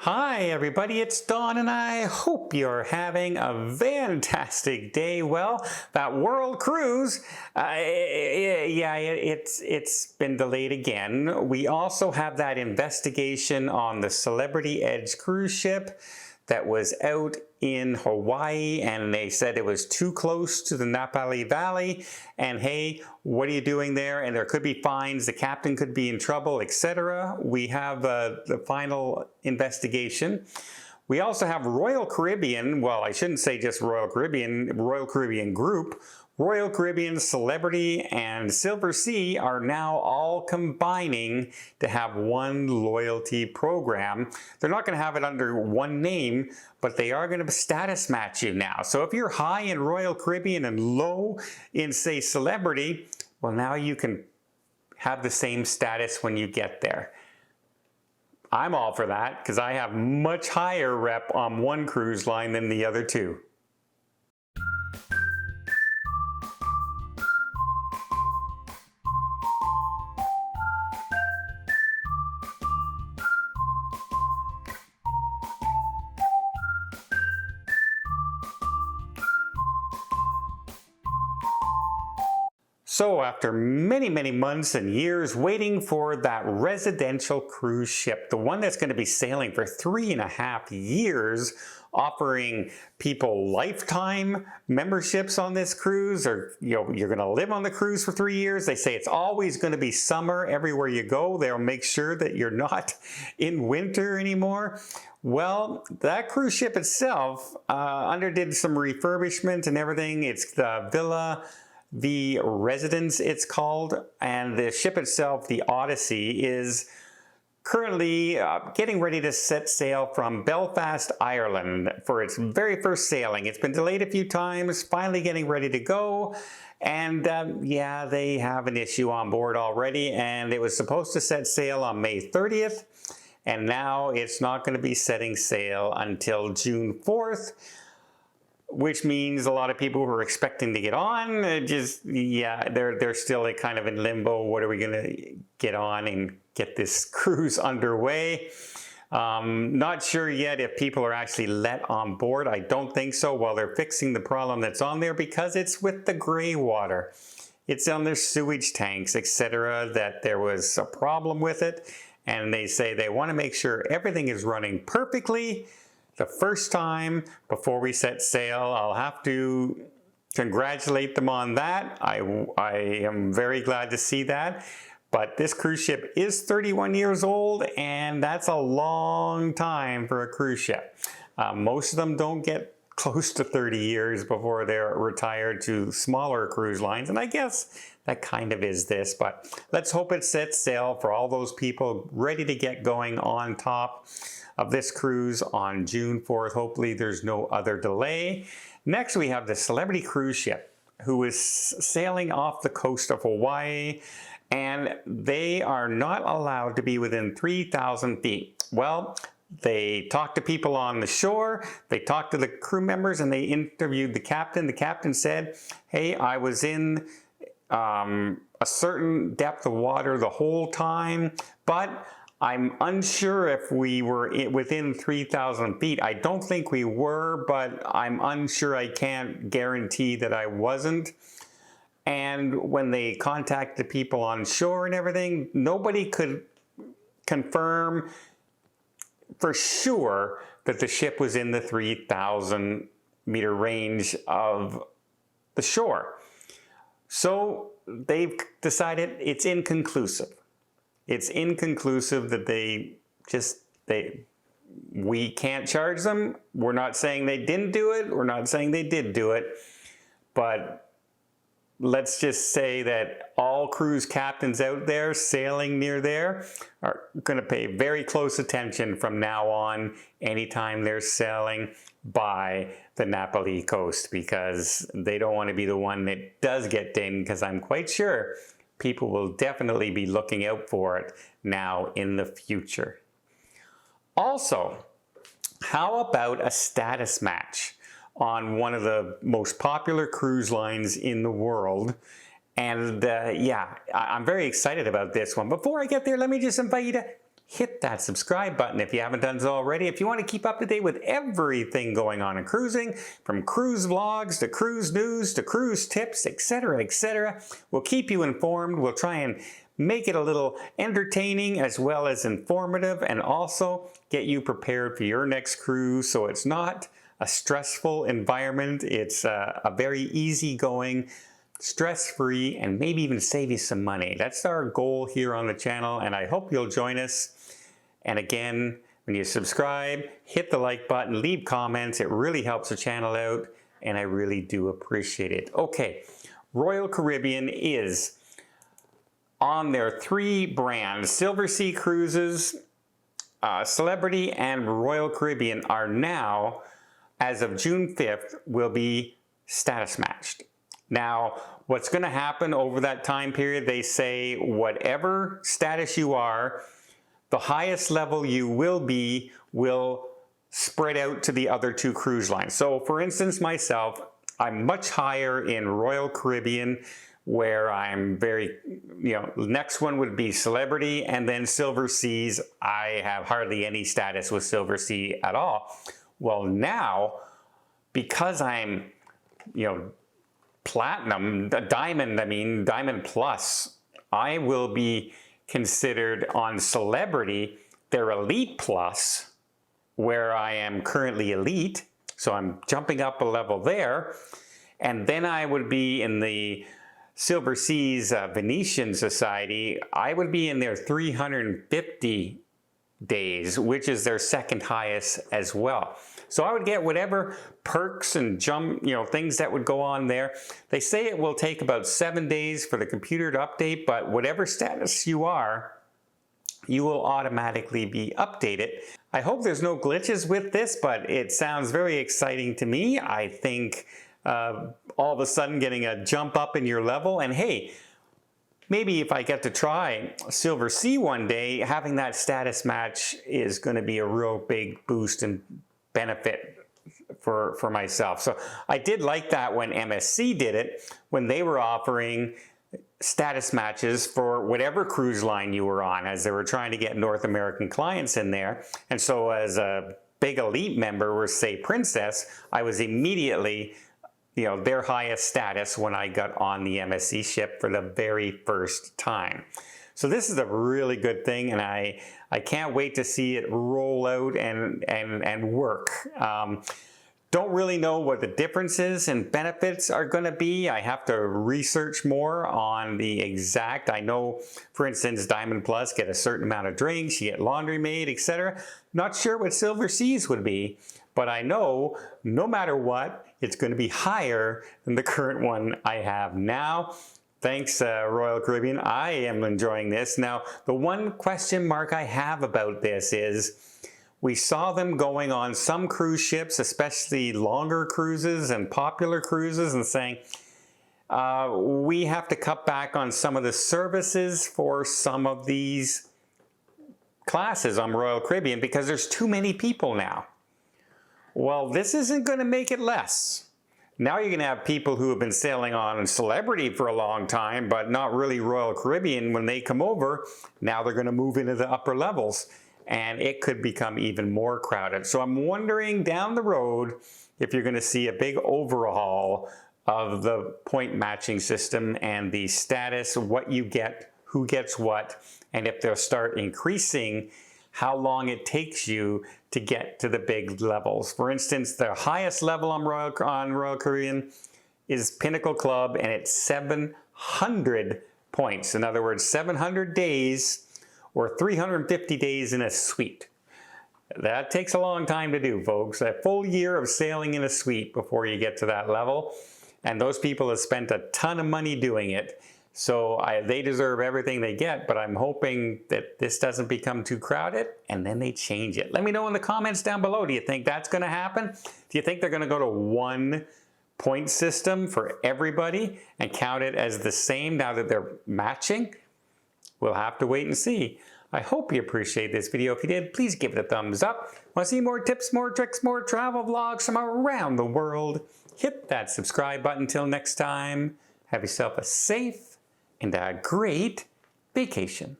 Hi everybody, it's Don and I hope you're having a fantastic day. Well, that world cruise, it's been delayed again. We also have that investigation on the Celebrity Edge cruise ship that was out in Hawaii, and they said it was too close to the Nepean Valley, and hey, what are you doing there? And there could be fines, the captain could be in trouble, etc. We have the final investigation. We also have Royal Caribbean, well, I shouldn't say just Royal Caribbean Group. Royal Caribbean, Celebrity, and Silver Sea are now all combining to have one loyalty program. They're not going to have it under one name, but they are going to status match you now. So if you're high in Royal Caribbean and low in, say, Celebrity, well, now you can have the same status when you get there. I'm all for that because I have much higher rep on one cruise line than the other two. So after many months and years waiting for that residential cruise ship, the one that's going to be sailing for 3.5 years, offering people lifetime memberships on this cruise, or you're going to live on the cruise for 3 years. They say it's always going to be summer everywhere you go. They'll make sure that you're not in winter anymore. Well, that cruise ship itself underdid some refurbishment and everything. It's the Residence, it's called, and the ship itself, the Odyssey, is currently getting ready to set sail from Belfast, Ireland for its very first sailing. It's been delayed a few times, finally getting ready to go, and yeah, they have an issue on board already, and it was supposed to set sail on May 30th, and now it's not going to be setting sail until June 4th. Which means a lot of people who are expecting to get on, they're still kind of in limbo. What are we going to get on and get this cruise underway? Not sure yet if people are actually let on board. I don't think so. Well, they're fixing the problem that's on there because it's with the gray water. It's on their sewage tanks, etc., that there was a problem with it. And they say they want to make sure everything is running perfectly the first time before we set sail. I'll have to congratulate them on that. I am very glad to see that. But this cruise ship is 31 years old, and that's a long time for a cruise ship. Most of them don't get close to 30 years before they're retired to smaller cruise lines, and I guess that kind of is this, but let's hope it sets sail for all those people ready to get going on top of this cruise on June 4th. Hopefully there's no other delay. Next we have the Celebrity cruise ship, who is sailing off the coast of Hawaii, and they are not allowed to be within 3,000 feet. Well, they talked to people on the shore, they talked to the crew members, and they interviewed the captain. The captain said, hey, I was in a certain depth of water the whole time, but I'm unsure if we were within 3,000 feet. I don't think we were, but I'm unsure. I can't guarantee that I wasn't. And when they contacted people on shore and everything, nobody could confirm for sure that the ship was in the 3,000 meter range of the shore. So they've decided it's inconclusive. It's inconclusive that we can't charge them. We're not saying they didn't do it. We're not saying they did do it. But let's just say that all cruise captains out there sailing near there are going to pay very close attention from now on anytime they're sailing by the Nepean coast, because they don't want to be the one that does get dinged, because I'm quite sure people will definitely be looking out for it now in the future. Also, how about a status match on one of the most popular cruise lines in the world? And yeah, I'm very excited about this one. Before I get there, let me just invite you to hit that subscribe button if you haven't done so already. If you want to keep up to date with everything going on in cruising, from cruise vlogs to cruise news to cruise tips, etc., etc., we'll keep you informed. We'll try and make it a little entertaining as well as informative, and also get you prepared for your next cruise so it's not a stressful environment. It's a very easygoing, stress-free, and maybe even save you some money. That's our goal here on the channel, and I hope you'll join us. And again, when you subscribe, hit the like button, leave comments. It really helps the channel out, and I really do appreciate it. Okay, Royal Caribbean is on their 3 brands. Silversea Cruises, Celebrity, and Royal Caribbean are now, as of June 5th, will be status matched. Now, what's going to happen over that time period, they say whatever status you are, the highest level you will be will spread out to the other 2 cruise lines. So for instance, myself, I'm much higher in Royal Caribbean, where I'm very, next one would be Celebrity, and then Silverseas, I have hardly any status with Silversea at all. Well now, because I'm, Platinum, Diamond Plus, I will be considered on Celebrity, their Elite Plus, where I am currently Elite, so I'm jumping up a level there, and then I would be in the Silversea's Venetian Society. I would be in their 350 days, which is their second highest as well. So I would get whatever perks and things that would go on there. They say it will take about 7 days for the computer to update, but whatever status you are, you will automatically be updated. I hope there's no glitches with this, but it sounds very exciting to me. I think all of a sudden getting a jump up in your level, and hey, maybe if I get to try Silversea one day, having that status match is going to be a real big boost and benefit for myself. So I did like that when MSC did it, when they were offering status matches for whatever cruise line you were on, as they were trying to get North American clients in there. And so as a big Elite member, or say Princess, I was immediately their highest status when I got on the MSC ship for the very first time. So this is a really good thing, and I can't wait to see it roll out and work. Don't really know what the differences and benefits are going to be. I have to research more on the exact. I know, for instance, Diamond Plus get a certain amount of drinks, you get laundry made, etc. Not sure what Silverseas would be, but I know no matter what, it's going to be higher than the current one I have now. Thanks, Royal Caribbean. I am enjoying this. Now, the one question mark I have about this is, we saw them going on some cruise ships, especially longer cruises and popular cruises, and saying, we have to cut back on some of the services for some of these classes on Royal Caribbean because there's too many people now. Well, this isn't going to make it less. Now you're going to have people who have been sailing on Celebrity for a long time, but not really Royal Caribbean. When they come over, now they're going to move into the upper levels, and it could become even more crowded. So I'm wondering down the road if you're going to see a big overhaul of the point matching system and the status, what you get, who gets what, and if they'll start increasing how long it takes you to get to the big levels. For instance, the highest level on Royal Caribbean is Pinnacle Club, and it's 700 points. In other words, 700 days or 350 days in a suite. That takes a long time to do, folks. A full year of sailing in a suite before you get to that level. And those people have spent a ton of money doing it. So they deserve everything they get, but I'm hoping that this doesn't become too crowded and then they change it. Let me know in the comments down below. Do you think that's going to happen? Do you think they're going to go to one point system for everybody and count it as the same now that they're matching? We'll have to wait and see. I hope you appreciate this video. If you did, please give it a thumbs up. Want to see more tips, more tricks, more travel vlogs from around the world? Hit that subscribe button. Until next time, have yourself a safe and a great vacation.